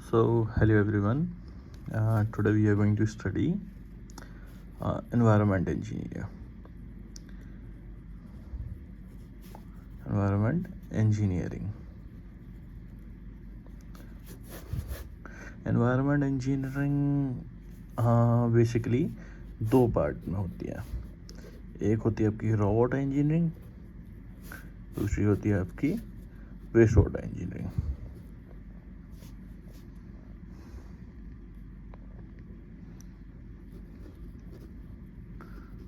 So, hello everyone. Today we are going to study environment engineer. Environment engineering. Environment engineering basically दो part में होती है. एक होती है आपकी रॉ वाटर इंजीनियरिंग, दूसरी होती है आपकी waste water engineering.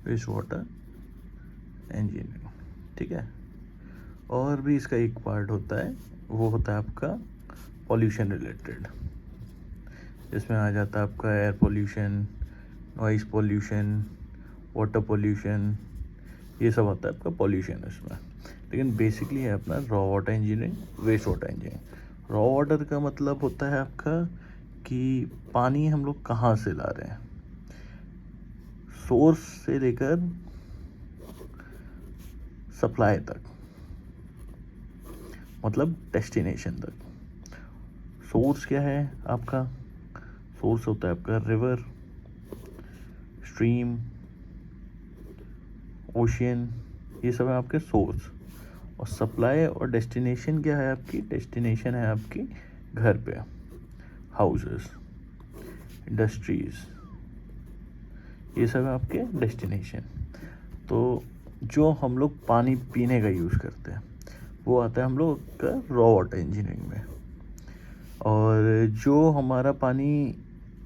Waste water engineering, ठीक है. और भी इसका एक पार्ट होता है, वो होता है आपका पॉल्यूशन रिलेटेड, जिसमें आ जाता है आपका air pollution, noise pollution, water pollution, ये सब आता है आपका पॉल्यूशन इसमें. लेकिन बेसिकली है अपना raw water engineering, waste water engineering. Raw water का मतलब होता है आपका कि पानी हम लोग कहाँ से ला रहे हैं, सोर्स से लेकर सप्लाई तक, मतलब डेस्टिनेशन तक. सोर्स क्या है आपका? सोर्स होता है आपका रिवर, स्ट्रीम, ओशियन, ये सब है आपके सोर्स. और सप्लाई और डेस्टिनेशन क्या है आपकी? डेस्टिनेशन है आपकी घर पे, हाउसेस, इंडस्ट्रीज, ये सब है आपके डेस्टिनेशन. तो जो हम लोग पानी पीने का यूज़ करते हैं वो आता है हम लोग का रॉ वाटर इंजीनियरिंग में. और जो हमारा पानी,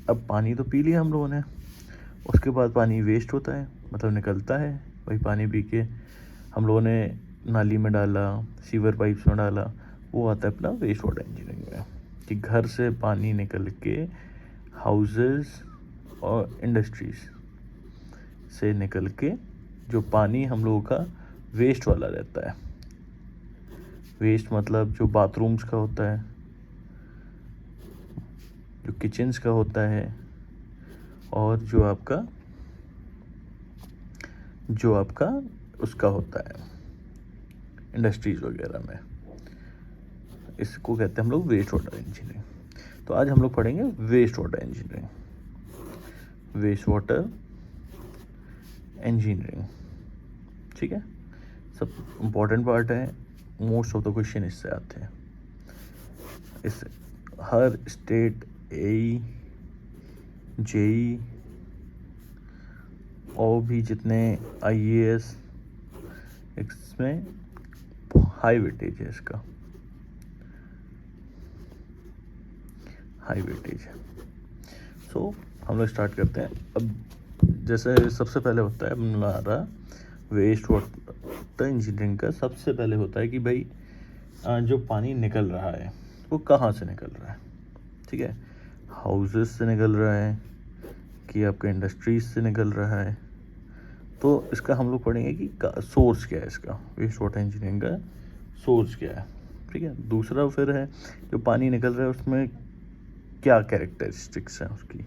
अब पानी तो पी लिया हम लोगों ने, उसके बाद पानी वेस्ट होता है, मतलब निकलता है. वही पानी पी के हम लोगों ने नाली में डाला, सीवर पाइप्स में डाला, वो आता है अपना वेस्ट वाटर इंजीनियरिंग में. कि घर से पानी निकल के हाउसेस और इंडस्ट्रीज से निकल के जो पानी हम लोगों का वेस्ट वाला रहता है, वेस्ट मतलब जो बाथरूम्स का होता है, जो किचन्स का होता है, और जो आपका उसका होता है इंडस्ट्रीज वगैरह में, इसको कहते हैं हम लोग वेस्ट वाटर इंजीनियरिंग. तो आज हम लोग पढ़ेंगे waste water engineering. Waste water engineering, ठीक है. सब इम्पोर्टेंट पार्ट है, मोस्ट ऑफ द क्वेश्चन इससे आते हैं. इस हर स्टेट ए, जेई और भी जितने IAS, इसमें हाई वेटेज है, इसका हाई वेटेज है. सो हम लोग स्टार्ट करते हैं. अब जैसे सबसे पहले होता है हमारा वेस्ट वाटर इंजीनियरिंग का, सबसे पहले होता है कि भाई जो पानी निकल रहा है वो कहाँ से निकल रहा है, ठीक है. हाउसेस से निकल रहा है कि आपके इंडस्ट्रीज से निकल रहा है. तो इसका हम लोग पढ़ेंगे कि सोर्स क्या है इसका, वेस्ट वाटर इंजीनियरिंग का सोर्स क्या है, ठीक है. दूसरा फिर है जो पानी निकल रहा है उसमें क्या कैरेक्टरिस्टिक्स हैं उसकी,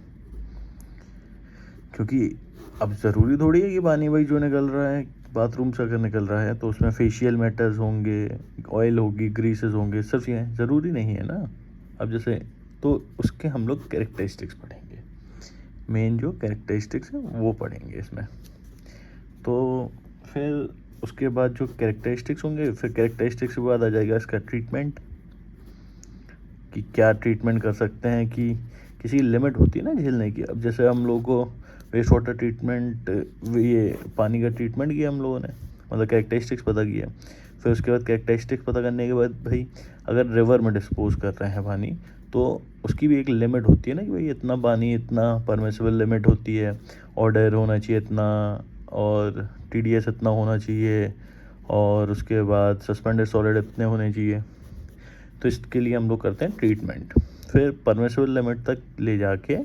क्योंकि अब ज़रूरी थोड़ी है कि पानी भाई जो निकल रहा है बाथरूम से अगर निकल रहा है तो उसमें फेशियल मैटर्स होंगे, ऑयल होगी, ग्रीसेस होंगे, सिर्फ ये ज़रूरी नहीं है ना. अब जैसे तो उसके हम लोग कैरेक्टरिस्टिक्स पढ़ेंगे, मेन जो कैरेक्टरिस्टिक्स है वो पढ़ेंगे इसमें. तो फिर उसके बाद जो कैरेक्टरिस्टिक्स होंगे, फिर कैरेक्टरिस्टिक्स के बाद आ जाएगा इसका ट्रीटमेंट, कि क्या ट्रीटमेंट कर सकते हैं, कि किसी लिमिट होती है ना झेलने की. अब जैसे हम लोगों को वेस्ट वाटर ट्रीटमेंट, ये पानी का ट्रीटमेंट किया हम लोगों ने, मतलब कैरेक्टरिस्टिक्स पता किया. फिर उसके बाद कैरेक्टरिस्टिक्स पता करने के बाद भाई अगर रिवर में डिस्पोज कर रहे हैं पानी, तो उसकी भी एक लिमिट होती है ना, कि भाई इतना पानी, इतना परमिसिबल लिमिट होती है, ऑर्डर होना चाहिए इतना, और TDS इतना होना चाहिए, और उसके बाद सस्पेंडेड सॉलिड इतने होने चाहिए. तो इसके लिए हम लोग करते हैं ट्रीटमेंट, फिर परमिसिबल लिमिट तक ले जाके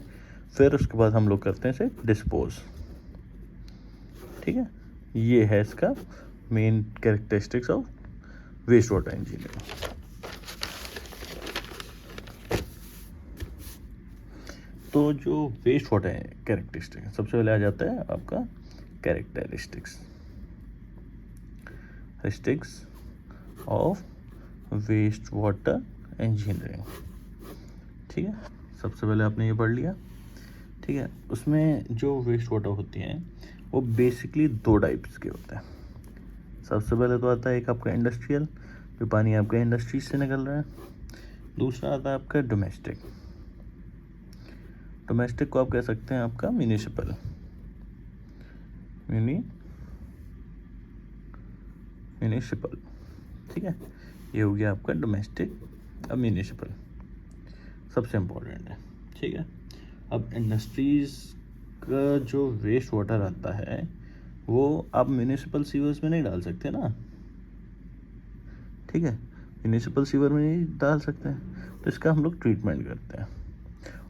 फिर उसके बाद हम लोग करते हैं इसे डिस्पोज, ठीक है. ये है इसका main characteristics of waste water engineering. तो जो वेस्ट वाटर कैरेक्टरिस्टिक है, सबसे पहले आ जाता है आपका characteristics of waste water engineering, ठीक है, सबसे पहले आपने ये पढ़ लिया। ठीक है, उसमें जो वेस्ट वाटर होती हैं वो बेसिकली 2 टाइप्स के होते हैं। सबसे पहले तो आता है एक आपका इंडस्ट्रियल, जो पानी आपके इंडस्ट्रीज से निकल रहा है। दूसरा आता है आपका डोमेस्टिक। डोमेस्टिक को आप कह सकते हैं आपका म्यूनिसिपल। म्यूनिसिपल, ठीक है, ये हो गया आपका डोमेस्टिक। अब म्यूनिसिपल सबसे इम्पोर्टेंट है। ठीक है, अब इंडस्ट्रीज़ का जो वेस्ट वाटर आता है वो आप म्यूनिसिपल सीवर्स में नहीं डाल सकते ना। ठीक है, म्यूनिसिपल सीवर में नहीं डाल सकते हैं, तो इसका हम लोग ट्रीटमेंट करते हैं।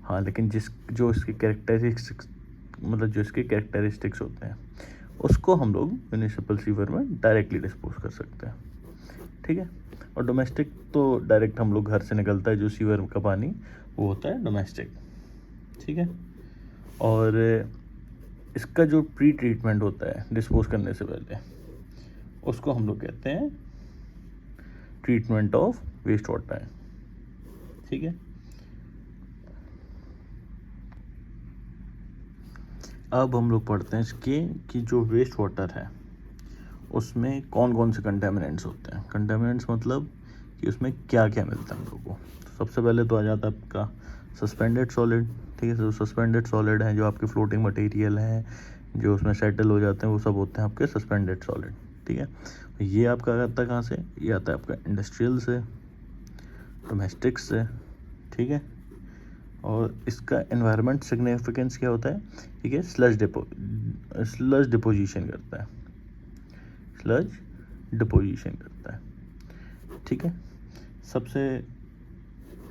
हाँ, लेकिन जो इसके कैरेक्टरिस्टिक्स, मतलब जो इसके कैरेक्टरिस्टिक्स होते हैं उसको हम लोग म्यूनिसिपल सीवर में डायरेक्टली डिस्पोज कर सकते हैं। ठीक है, और डोमेस्टिक तो डायरेक्ट हम लोग घर से निकलता है जो सीवर का पानी, वो होता है डोमेस्टिक। ठीक है, और इसका जो प्री ट्रीटमेंट होता है डिस्पोज करने से पहले, उसको हम लोग कहते हैं ट्रीटमेंट ऑफ वेस्ट वाटर। ठीक है, अब हम लोग पढ़ते हैं इसके कि जो वेस्ट वाटर है उसमें कौन कौन से कंटेमिनेंट्स होते हैं। कंटेमिनेंट्स मतलब कि उसमें क्या क्या मिलता है हम लोग को। सबसे पहले तो आ जाता है आपका सस्पेंडेड सॉलिड। ठीक है, जो सस्पेंडेड सॉलिड हैं, जो आपके फ्लोटिंग मटेरियल हैं, जो उसमें सेटल हो जाते हैं, वो सब होते हैं आपके सस्पेंडेड सॉलिड। ठीक है, ये आपका आता है कहाँ से? ये आता है आपका इंडस्ट्रियल से, डोमेस्टिक से। ठीक है, और इसका एनवायरनमेंट सिग्निफिकेंस क्या होता है? ठीक है, स्लज डिपोजिशन करता है, स्लज डिपोजिशन करता है। ठीक है, सबसे,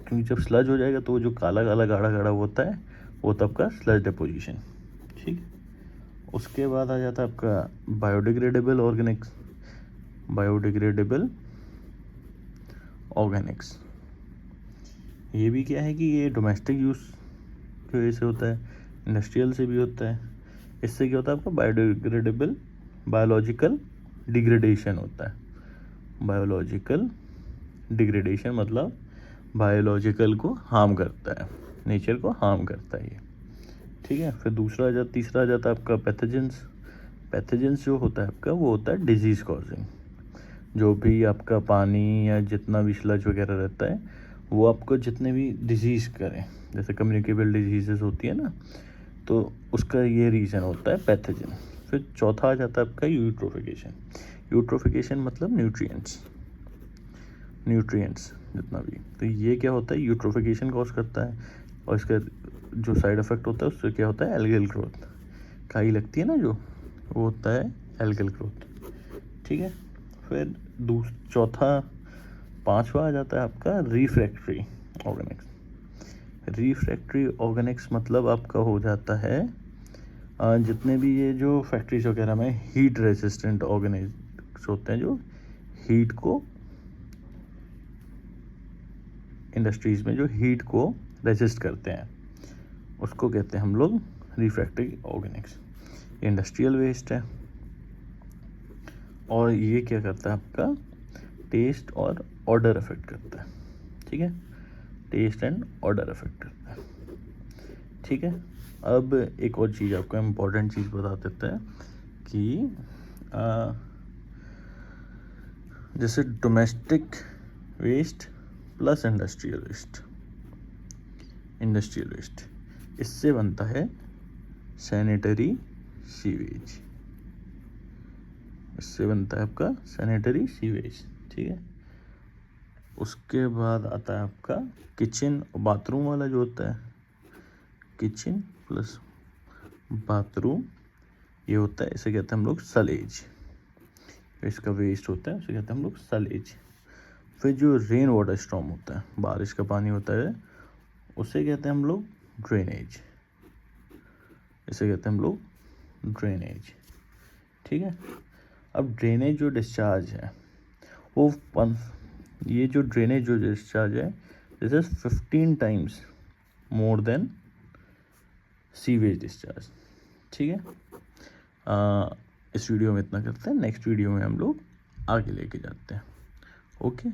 क्योंकि जब स्लज हो जाएगा तो वो जो काला काला गाढ़ा गाढ़ा होता है वो तब का स्लज डिपोजिशन। ठीक है, उसके बाद आ जाता है आपका बायोडिग्रेडेबल ऑर्गेनिक्स। बायोडिग्रेडेबल ऑर्गेनिक्स, ये भी क्या है कि ये डोमेस्टिक यूज़ की वजह से होता है, इंडस्ट्रियल से भी होता है। इससे क्या होता है आपका बायोडिग्रेडेबल, बायोलॉजिकल डिग्रेडेशन होता है। बायोलॉजिकल डिग्रेडेशन मतलब बायोलॉजिकल को हार्म करता है, नेचर को हार्म करता है ये। ठीक है, फिर तीसरा आ जाता है आपका पैथोजेंस। पैथोजेंस जो होता है आपका वो होता है डिजीज़ कॉजिंग। जो भी आपका पानी या जितना भी स्लज वगैरह रहता है वो आपको जितने भी डिजीज़ करें, जैसे कम्युनिकेबल डिजीज़ेस होती है ना, तो उसका ये रीज़न होता है पैथोजन। फिर चौथा आ जाता है आपका यूट्रोफिकेशन। यूट्रोफिकेशन मतलब न्यूट्रिएंट्स जितना भी, तो ये क्या होता है? यूट्रोफिकेशन कॉज करता है, और इसका जो साइड इफ़ेक्ट होता है उससे क्या होता है? एल्गल ग्रोथ, काई लगती है ना जो, वो होता है एल्गल ग्रोथ। ठीक है, फिर पांचवा आ जाता है आपका रिफ्रैक्टरी ऑर्गेनिक्स। रिफ्रैक्टरी ऑर्गेनिक्स मतलब आपका हो जाता है जितने भी ये जो फैक्ट्रीज वगैरह में हीट रेजिस्टेंट ऑर्गेनिक्स होते हैं, जो हीट को, इंडस्ट्रीज़ में जो हीट को रेजिस्ट करते हैं, उसको कहते हैं हम लोग रिफ्रैक्टरी ऑर्गेनिक्स। इंडस्ट्रियल वेस्ट है, और ये क्या करता है आपका टेस्ट और ऑर्डर अफेक्ट करता है। ठीक है, टेस्ट एंड ऑर्डर अफेक्ट करता है। ठीक है, अब एक और चीज़ आपको इम्पोर्टेंट चीज़ बता देते हैं कि जैसे domestic waste plus industrial waste, इससे बनता है सैनिटरी सीवेज। इससे बनता है आपका सैनिटरी सीवेज। ठीक है, उसके बाद आता है आपका किचन और बाथरूम वाला जो होता है, किचन प्लस बाथरूम, ये होता है, इसे कहते हैं हम लोग सलेज। इसका वेस्ट होता है उसे कहते हैं हम लोग सलेज। फिर जो रेन वाटर स्टॉर्म होता है, बारिश का पानी होता है, उसे कहते हैं हम लोग ड्रेनेज। इसे कहते हैं हम लोग ड्रेनेज। ठीक है, अब ड्रेनेज जो डिस्चार्ज है वो ये जो ड्रेनेज जो डिस्चार्ज है, this is 15 times more than sewage discharge. ठीक है, इस वीडियो में इतना करते हैं, नेक्स्ट वीडियो में हम लोग आगे लेके जाते हैं। ओके।